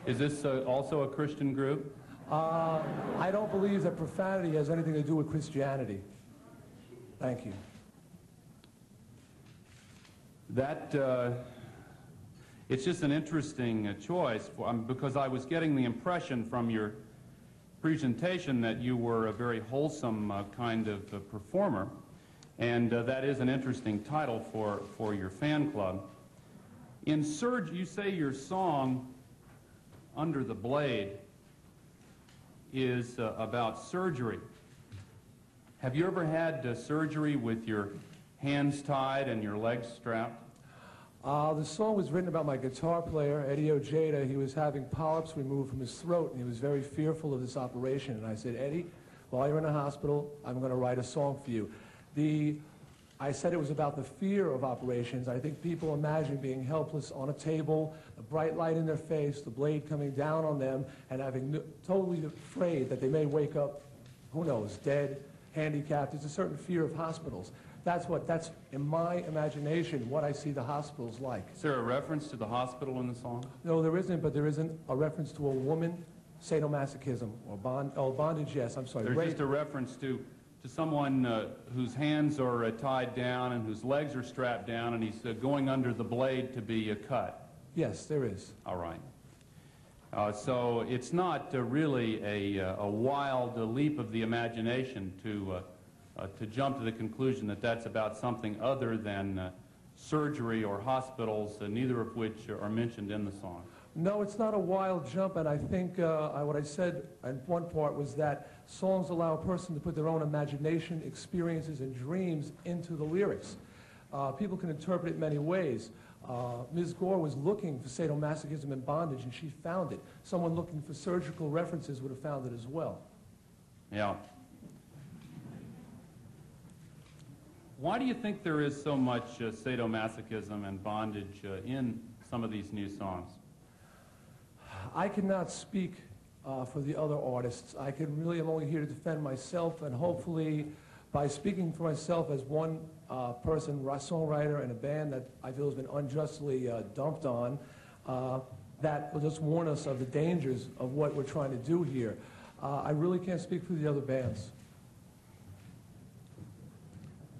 Is this also a Christian group? I don't believe that profanity has anything to do with Christianity. Thank you. It's just an interesting choice because I was getting the impression from your presentation that you were a very wholesome kind of performer, and that is an interesting title for your fan club. In Surge, you say your song, Under the Blade, is about surgery. Have you ever had surgery with your hands tied and your legs strapped? The song was written about my guitar player, Eddie Ojeda. He was having polyps removed from his throat, and he was very fearful of this operation. And I said, Eddie, while you're in the hospital, I'm going to write a song for you. I said it was about the fear of operations. I think people imagine being helpless on a table, a bright light in their face, the blade coming down on them, and having totally afraid that they may wake up, who knows, dead, handicapped. There's a certain fear of hospitals. That's in my imagination, what I see the hospitals like. Is there a reference to the hospital in the song? No, there isn't, but there isn't a reference to a woman, sadomasochism, or bondage, yes, I'm sorry. There's just a reference to someone whose hands are tied down and whose legs are strapped down, and he's going under the blade to be cut. Yes, there is. All right. So it's not really a wild leap of the imagination to jump to the conclusion that that's about something other than surgery or hospitals, neither of which are mentioned in the song. No, it's not a wild jump, and I think what I said in one part was that songs allow a person to put their own imagination, experiences, and dreams into the lyrics. People can interpret it many ways. Ms. Gore was looking for sadomasochism and bondage, and she found it. Someone looking for surgical references would have found it as well. Yeah. Why do you think there is so much sadomasochism and bondage in some of these new songs? I cannot speak for the other artists. I am only here to defend myself, and hopefully by speaking for myself as one person, songwriter in a band that I feel has been unjustly dumped on, that will just warn us of the dangers of what we're trying to do here. I really can't speak for the other bands.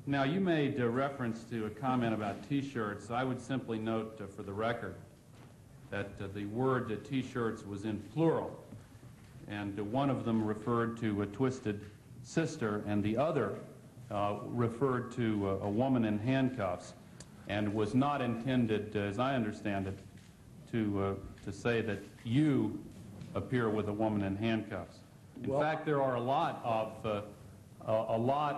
Now, you made reference to a comment about T-shirts. I would simply note for the record that the word T-shirts was in plural, and one of them referred to a twisted sister, and the other referred to a woman in handcuffs, and was not intended, as I understand it, to say that you appear with a woman in handcuffs. In fact, there are a lot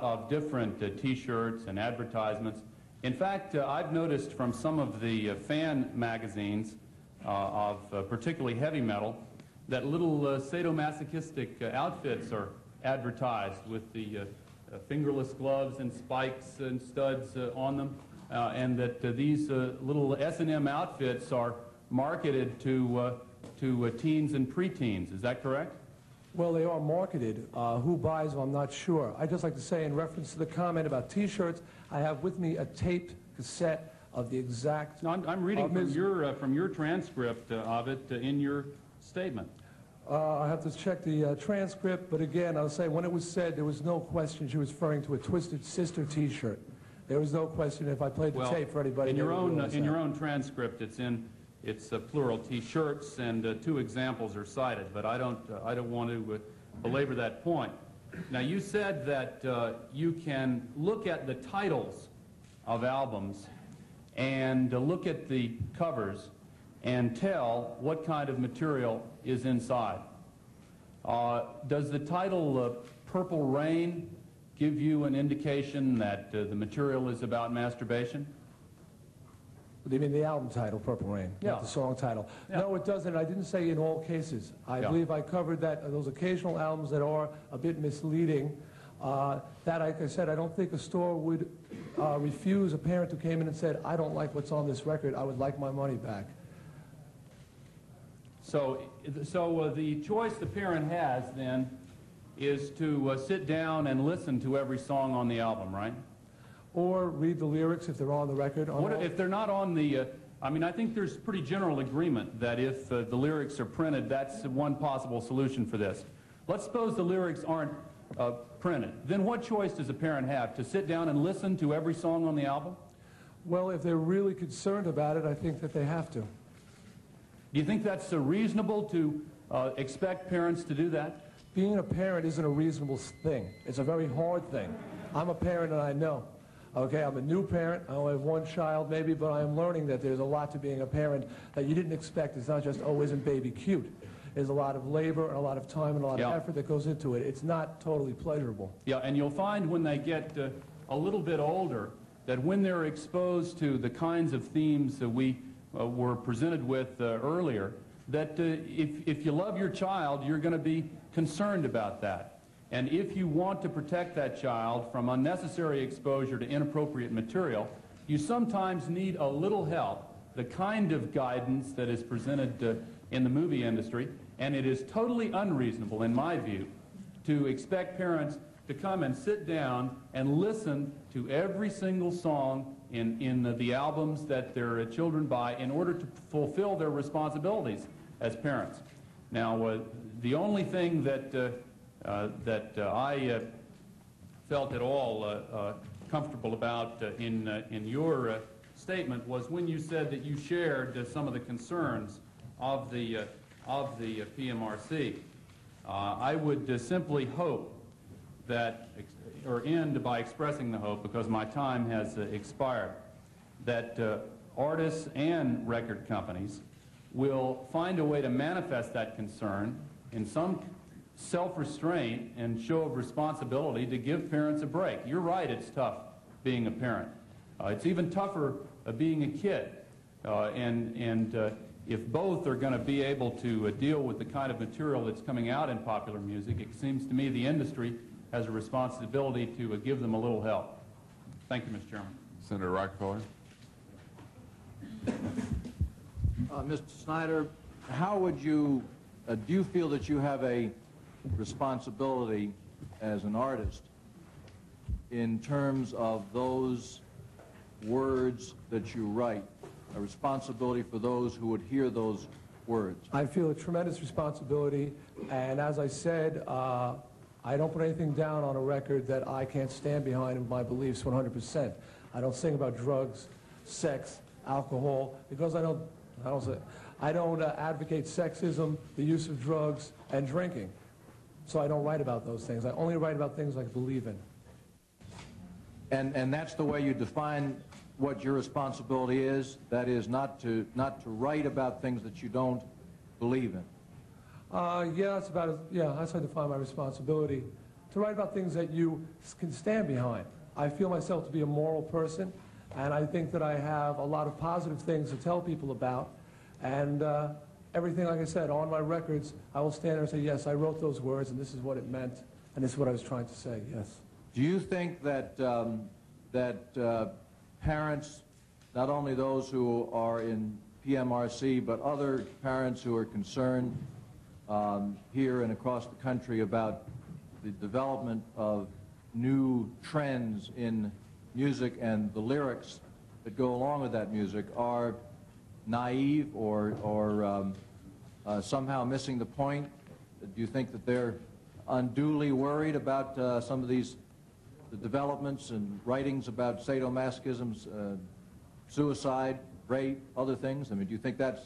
of different T-shirts and advertisements. In fact, I've noticed from some of the fan magazines of particularly heavy metal that little sadomasochistic outfits are advertised with the fingerless gloves and spikes and studs on them, and that these little S&M outfits are marketed to teens and preteens. Is that correct? Well, they are marketed. Who buys them, I'm not sure. I'd just like to say, in reference to the comment about T-shirts, I have with me a taped cassette of the exact... No, I'm reading from your transcript of it in your statement. I have to check the transcript, but again, I'll say when it was said, there was no question she was referring to a Twisted Sister T-shirt. There was no question if I played the tape for anybody. In your own transcript, it's plural T-shirts, and 2 examples are cited, but I don't want to belabor that point. Now, you said that you can look at the titles of albums and look at the covers and tell what kind of material is inside. Does the title Purple Rain give you an indication that the material is about masturbation? Do you mean the album title, Purple Rain, not the song title? Yeah. No, it doesn't. I didn't say in all cases. I believe I covered that, those occasional albums that are a bit misleading. That, like I said, I don't think a store would refuse a parent who came in and said, I don't like what's on this record, I would like my money back. So the choice the parent has, then, is to sit down and listen to every song on the album, right? Or read the lyrics if they're on the record. What if they're not on the I mean, I think there's pretty general agreement that if the lyrics are printed, that's one possible solution for this. Let's suppose the lyrics aren't printed. Then what choice does a parent have? To sit down and listen to every song on the album? Well, if they're really concerned about it, I think that they have to. Do you think that's reasonable to expect parents to do that? Being a parent isn't a reasonable thing. It's a very hard thing. I'm a parent and I know. Okay, I'm a new parent. I only have one child maybe, but I am learning that there's a lot to being a parent that you didn't expect. It's not just, oh, isn't baby cute? There's a lot of labor and a lot of time and a lot of effort that goes into it. It's not totally pleasurable. Yeah, and you'll find when they get a little bit older that when they're exposed to the kinds of themes that we were presented with earlier, that if you love your child, you're going to be concerned about that. And if you want to protect that child from unnecessary exposure to inappropriate material, you sometimes need a little help, the kind of guidance that is presented in the movie industry. And it is totally unreasonable, in my view, to expect parents to come and sit down and listen to every single song in the albums that their children buy in order to fulfill their responsibilities as parents. Now, the only thing that I felt at all comfortable about in your statement was when you said that you shared some of the concerns of the PMRC. I would simply hope that, or end by expressing the hope, because my time has expired, that artists and record companies will find a way to manifest that concern in some self-restraint and show of responsibility to give parents a break. You're right, it's tough being a parent. It's even tougher being a kid. If both are going to be able to deal with the kind of material that's coming out in popular music, it seems to me the industry has a responsibility to give them a little help. Thank you, Mr. Chairman. Senator Rockefeller. Mr. Snider, how would you, do you feel that you have a responsibility as an artist in terms of those words that you write, a responsibility for those who would hear those words? I feel a tremendous responsibility, and as I said, I don't put anything down on a record that I can't stand behind in my beliefs 100%. I don't sing about drugs, sex, alcohol, because I don't advocate sexism, the use of drugs, and drinking. So I don't write about those things. I only write about things I believe in. And that's the way you define what your responsibility is? That is, not to write about things that you don't believe in? Yeah, that's about it. Yeah, that's how I define my responsibility. To write about things that you can stand behind. I feel myself to be a moral person, and I think that I have a lot of positive things to tell people about. And everything, like I said, on my records, I will stand there and say, yes, I wrote those words, and this is what it meant, and this is what I was trying to say, yes. Do you think that, parents, not only those who are in PMRC, but other parents who are concerned here and across the country about the development of new trends in music and the lyrics that go along with that music are naive or somehow missing the point? Do you think that they're unduly worried about some of these the developments and writings about sadomasochism, suicide, rape, other things? I mean, do you think that's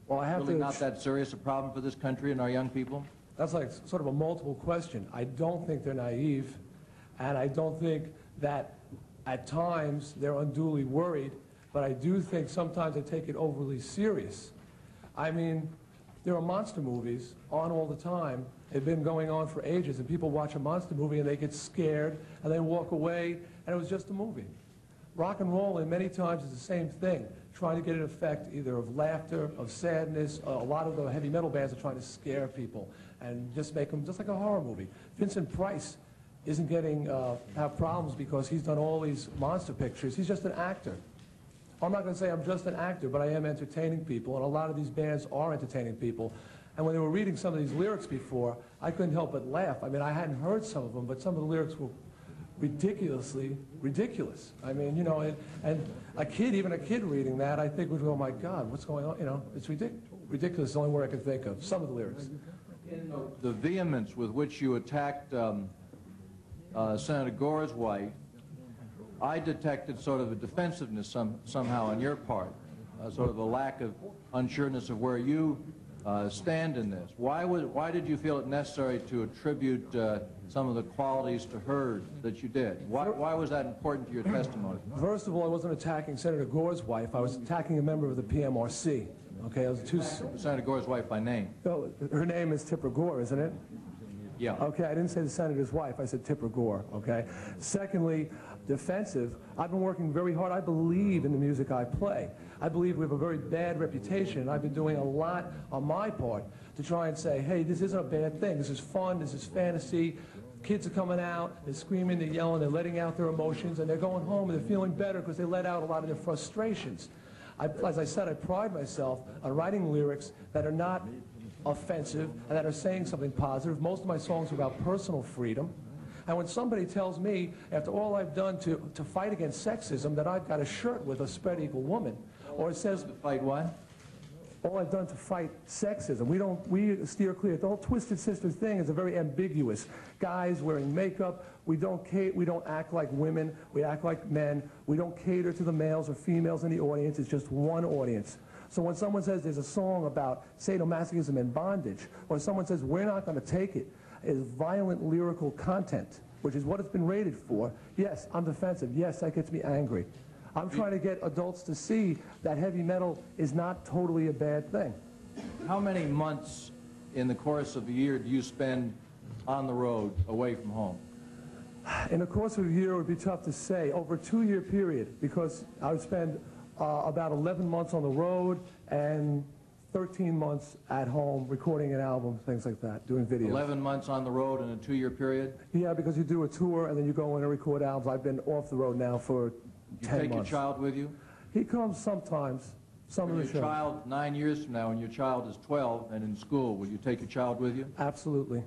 really not that serious a problem for this country and our young people? That's like sort of a multiple question. I don't think they're naive, and I don't think that at times they're unduly worried, but I do think sometimes they take it overly serious. I mean, there are monster movies on all the time. They've been going on for ages, and people watch a monster movie and they get scared and they walk away, and it was just a movie. Rock and roll, and many times, is the same thing, trying to get an effect either of laughter, of sadness. A lot of the heavy metal bands are trying to scare people and just make them just like a horror movie. Vincent Price isn't getting have problems because he's done all these monster pictures. He's just an actor. I'm not going to say I'm just an actor, but I am entertaining people, and a lot of these bands are entertaining people. And when they were reading some of these lyrics before, I couldn't help but laugh. I mean, I hadn't heard some of them, but some of the lyrics ridiculously ridiculous. I mean, you know, and a kid, even a kid reading that, I think would go, oh my God, what's going on? You know, it's ridiculous, the only word I can think of, some of the lyrics. In the vehemence with which you attacked Senator Gore's wife, I detected sort of a defensiveness somehow on your part, sort of a lack of unsureness of where you stand in this. Why did you feel it necessary to attribute some of the qualities to her that you did? Why was that important to your testimony? First of all, I wasn't attacking Senator Gore's wife. I was attacking a member of the PMRC. Okay, Senator Gore's wife by name. Oh, her name is Tipper Gore, isn't it? Yeah. Okay, I didn't say the senator's wife. I said Tipper Gore, okay? Secondly, defensive. I've been working very hard. I believe in the music I play. I believe we have a very bad reputation, and I've been doing a lot on my part to try and say, hey, this isn't a bad thing. This is fun. This is fantasy. Kids are coming out. They're screaming. They're yelling. They're letting out their emotions, and they're going home, and they're feeling better because they let out a lot of their frustrations. As I said, I pride myself on writing lyrics that are not offensive and that are saying something positive. Most of my songs are about personal freedom. And when somebody tells me, after all I've done to fight against sexism, that I've got a shirt with a spread eagle woman, or it says... To fight what? All I've done to fight sexism. We steer clear. The whole Twisted Sister thing is a very ambiguous. Guys wearing makeup, we don't act like women, we act like men. We don't cater to the males or females in the audience. It's just one audience. So when someone says there's a song about sadomasochism and bondage, or someone says we're not going to take it, is violent lyrical content, which is what it's been rated for. Yes, I'm defensive. Yes, that gets me angry. I'm trying to get adults to see that heavy metal is not totally a bad thing. How many months in the course of a year do you spend on the road, away from home? In the course of a year, it would be tough to say. Over a 2-year period, because I would spend about 11 months on the road and 13 months at home recording an album, things like that, doing videos. 11 months on the road in a 2-year period? Yeah, because you do a tour and then you go in and record albums. I've been off the road now for 10 months. You take your child with you? He comes sometimes, some of the shows. Your child, 9 years from now, when your child is 12 and in school, will you take your child with you? Absolutely.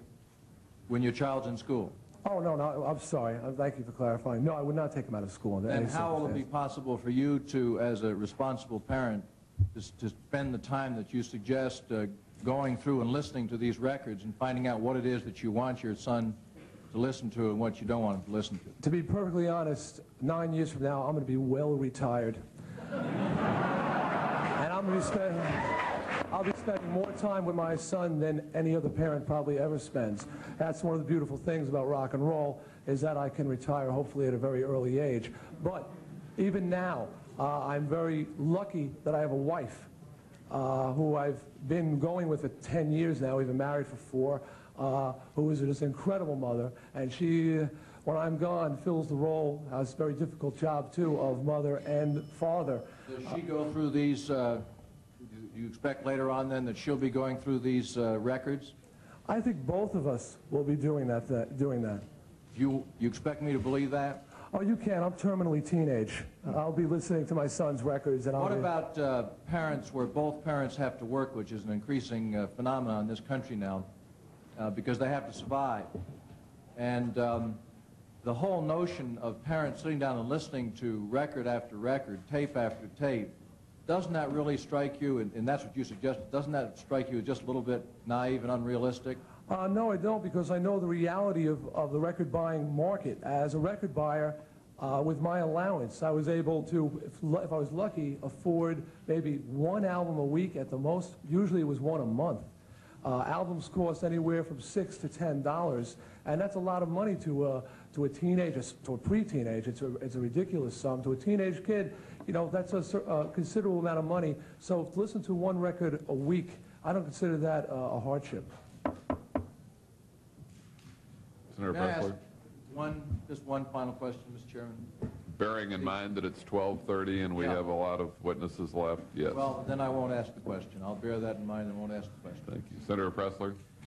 When your child's in school? Oh, no, I'm sorry. Thank you for clarifying. No, I would not take him out of school. And how will it be possible for you to, as a responsible parent, to spend the time that you suggest going through and listening to these records and finding out what it is that you want your son to listen to and what you don't want him to listen to? To be perfectly honest, 9 years from now, I'm going to be well retired. And I'll be spending more time with my son than any other parent probably ever spends. That's one of the beautiful things about rock and roll, is that I can retire hopefully at a very early age. But even now, I'm very lucky that I have a wife who I've been going with for 10 years now. We've been married for 4, who is this incredible mother. And she, when I'm gone, fills the role, has a very difficult job too, of mother and father. Does she go through these, do you expect later on then that she'll be going through these records? I think both of us will be doing that. You expect me to believe that? Oh, you can. I'm terminally teenage. I'll be listening to my son's records. And what about parents where both parents have to work, which is an increasing phenomenon in this country now, because they have to survive? And the whole notion of parents sitting down and listening to record after record, tape after tape, doesn't that really strike you, and that's what you suggested, doesn't that strike you as just a little bit naive and unrealistic? No, I don't, because I know the reality of the record buying market. As a record buyer, with my allowance, I was able to, if I was lucky, afford maybe 1 album a week at the most. Usually it was 1 a month. Albums cost anywhere from $6 to $10, and that's a lot of money to a teenager, to a pre-teenage. It's a ridiculous sum. To a teenage kid, you know, that's a considerable amount of money. So to listen to 1 record a week, I don't consider that a hardship. Senator Pressler? Just one final question, Mr. Chairman. Bearing in mind that it's 12:30 and we have a lot of witnesses left, yes. Well, then I won't ask the question. I'll bear that in mind and won't ask the question. Thank you. Senator Pressler?